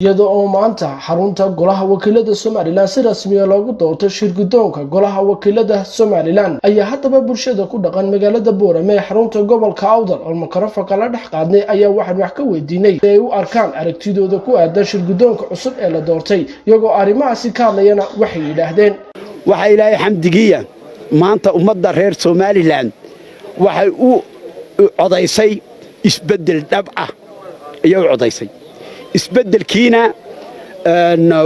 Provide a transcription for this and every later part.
iyadoo oo maanta xarunta golaha wakiilada Soomaaliland si rasmi ah loogu doortay shirgudoonka golaha wakiilada Soomaaliland ayaa haddaba bulshada ku dhaqan magaalada Boorame ee xarunta gobolka Awdal oo makarafoonka la dhex qaadnay ayaa waxaan wax ka weydiinay ay u arkaan aragtidooda ku aadan shirgudoonka cusub ee la doortay iyagoo arrimahaasi ka hadlayana waxay yiraahdeen waxa ilaahay xamdigiya maanta ummadda reer Soomaaliland waxay u codaysay isbedel dhab ah iyo codaysay isbedelkiina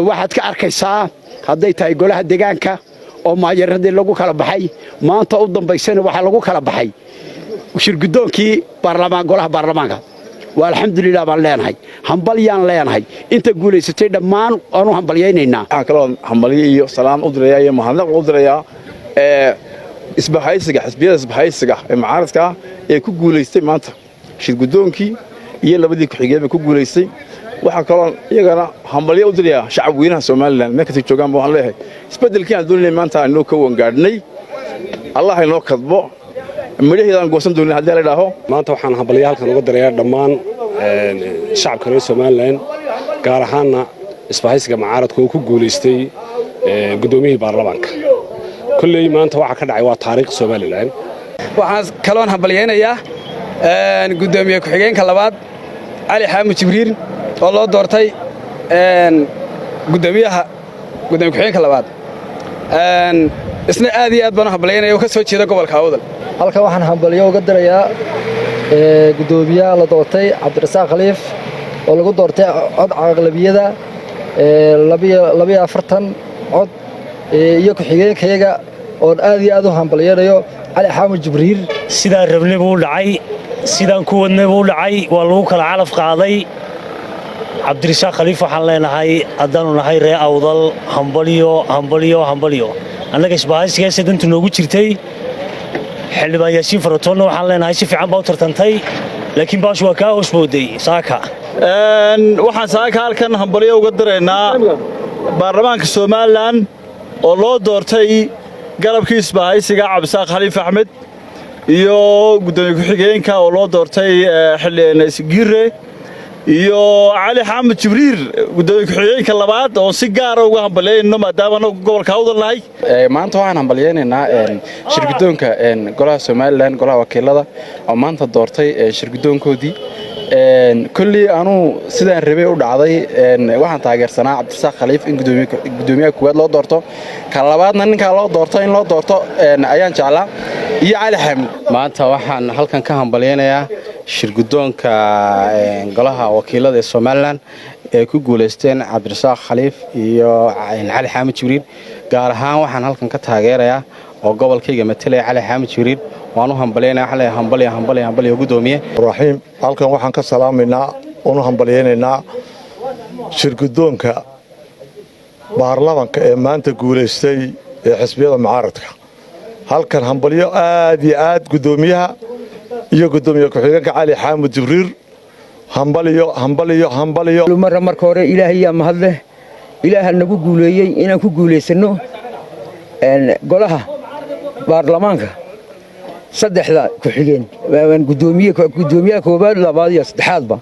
waxaad ka arkaysaa hadday tahay golaha deegaanka oo maayaradii lagu kala baxay maanta u dambaysana waxa lagu kala baxay shirgudoonkii golaha baarlamaanka waa alxamdulillaah baan leenahay hambalyaan leenahay inta guuleysatay dhammaan aanu hambalyeynayna waxaan kaloo hambalyo iyo salaam u diraya iyo mahadnaq u diraya isbahaysiga xisbiyada isbahaysiga ee mucaaradka ee ku guuleystay maanta shirgudoonkii iyo labadii ku xigeenba ku guuleystay waxaa kaloo iyagana hambalyo u diraya shacab weynaha Soomaaliland meel kasta joogaan baan leeyahay isbedelkii aan doonayay maanta inuu ka wangaadhnay Allah inoo kadbo midhaheedaan goosan doonay haddii la yidhaaho maanta waxaan hambalyo halkan uga dirayaa dhammaan shacabka reer Soomaaliland gaar ahaanna isbahaysiga mucaaradka oo ku guuleystay gudoomiyihii baarlamaanka kulley maanta waxa ka dhacay waa taariikh Soomaaliland waxaan kaloon hambalyeynayaa gudoomiye ku xigeenka labaad Ali Xaamud Jibriil oo loo doortay gudoomiye ku xigeenka labaad isna aad iyo aad baan hambalyeynaya oo ka soo jeeda gobolka Awdal halka waxaan hambalyo uga dirayaa gudoomiyaha la doortay Cabdirasaaq Khaliif oo lagu doortay cod aqlabiyada 42 cod iyo ku xigeenkayga oo aad iyo aad u hambalyeynayo Ali Xaamud Jibriil sidaan rabnay buu dhacay sidaan ku wadnay buu dhacay waa lagu kala calaf qaaday Cabdirasaaq Khaliif waxaan leenahay haddaanu nahay reer Awdal hambalyo annaga isbahaysiga sidanta noogu jirtay xildhibaan Yaasiin Faratoonna waxaan leenahay si fiican baa u tartantay laakiin baashu waa ka hoosbooday saaka waxaan saaka halkan hambalyo uga diraynaa baarlamaanka Soomaaliland oo loo doortay garabkii isbahaysiga Cabdirasaaq Khaliif Axmed iyo gudoomiye ku xigeenka oo loo doortay xildhibaan Isgiire iyo Ali Xaamud Jibriil gudoomiye ku xigeenka labaad oo si gaar ah uga hambalyeeyno maadaama gobolka Awdal nahay maanta waxaan hambalyeynaa shirgudoonka golaha Soomaaliland golaha wakiilada oo maanta doortay shirgudoonkoodii kulli aanu sidaan rabay u dhacday waxaan taageersanaa Cabdirasaaq Khaliif in gudoomiyaha koowaad loo doorto ka labaadna ninka loo doorto in loo doorto ayaan jeclaa iyo Ali Xaamud maanta waxaan halkan ka hambalyeynayaa shirgudoonka golaha wakiilada ee Soomaaliland ee ku guuleysteen Cabdirasaaq Khaliif iyo Ali Xaamud Jibriil gaar ahaan waxaan halkan ka taageerayaa oo gobolkayga matalay Ali Xaamud Jibriil waanu hambalyeynaa hambalyo gudoomiye raxiim halkan waxaan ka salaameynaa oo hambalyeynaynaa shirgudoonka baarlamaanka ee maanta guuleystay ee xisbiyada mucaaradka halkan hambalyo aad iyo aad gudoomiyaha iyo gudoomiye ku xigeenka Ali Xaamud Jibriil hambalyo marka hore ilaahay yaa mahadleh ilaaha nagu guuleeyay inaan ku guuleysano golaha baarlamaanka saddexda ku xigeen gudoomiyaha koobaad labaad iyo saddexaadba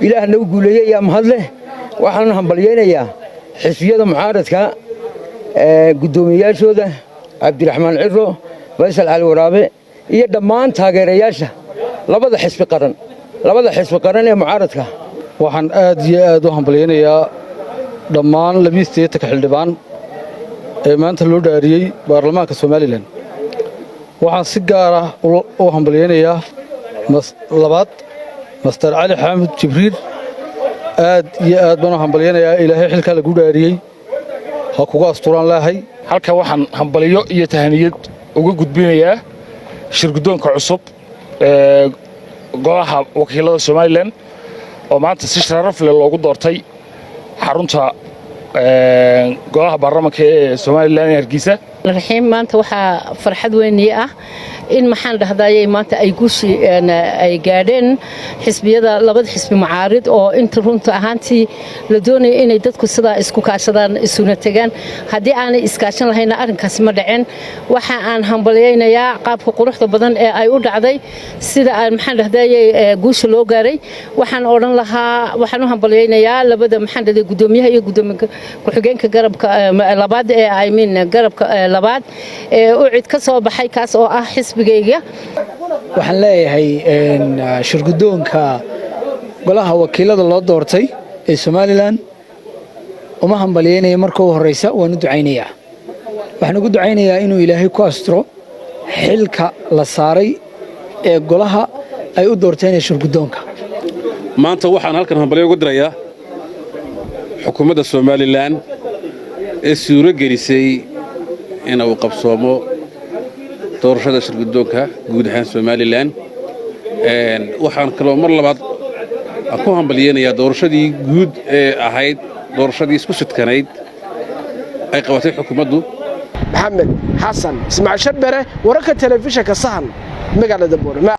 ilaaha nagu guuleeyay yaa mahadleh waxaan hambalyeynayaa xisbiyada mucaaradka gudoomiyaashooda Cabdiraxmaan Ciro Faysal Cali Waraabe iyo dhammaan taageerayaasha labada xisbi qaran ee mucaaradka waxaan aad iyo aad u hambalyeynayaa dhammaan 2 xildhibaan ee maanta loo dhaariyay baarlamaanka Soomaaliland waxaan si gaar ah u hambalyeynayaa labaad Master Ali Xaamud Jibriil aad iyo aad baan u hambalyeynayaa ilaahay xilka lagu dhaariyay ha kugu asturaan laahay halka waxaan hambalyo iyo tahaniyad uga gudbinayaa shirgudoonka cusub ee golaha wakiilada Soomaaliland oo maanta si sharaf leh loogu doortay xarunta golaha baarlamaanka ee Soomaaliland ee Hargeysa الرحيم maanta waxa farxad weyn ah in maxaan dhahdayay maanta ay guushi ay gaadheen xisbiyada labada xisbi mucaarid oo inta runta ahaantii la doonay inay dadku sida isku kaashadaan isuna tagaan hadii aanay iskaashan lahayn arrinkaas ma dhacin waxa aan hambalyeeynaa qaabka quruxda badan ee ay u dhacday sida aan maxaan dhahdayay guushi loo gaaray waxaan oran lahaa waxaan u hambalyeeynaa labada maxaan dhaday gudoomiyaha iyo gudoomiyaha ku-xigeenka garabka labaad ee ay min garabka labaad ee u cid ka soo baxay kaas oo ah xisbigayga waxaan leeyahay shirgudoonka golaha wakiilada loo doortay ee Soomaaliland uma hambalyeynaya marka ugu horeysa waan u ducaynayaa waxaan ugu ducaynayaa inuu Ilaahay ku astro xilka la saaray ee golaha ay u doorteen shirgudoonka maanta waxaan halkan hambalyo ugu dirayaa xukuumadda Soomaaliland ee suuro gelisay in uu qabsoomo doorashada shirgudoonka guud ahaan Soomaaliland waxaan kaloo mar labaad ku hambalyeeynaa doorashadii guud ee ahayd doorashadii isku sidkanayd ay qabatay xukuumaddu maxamed xasan ismaaciil shabere wararka telefishinka sahan magaalada Boorama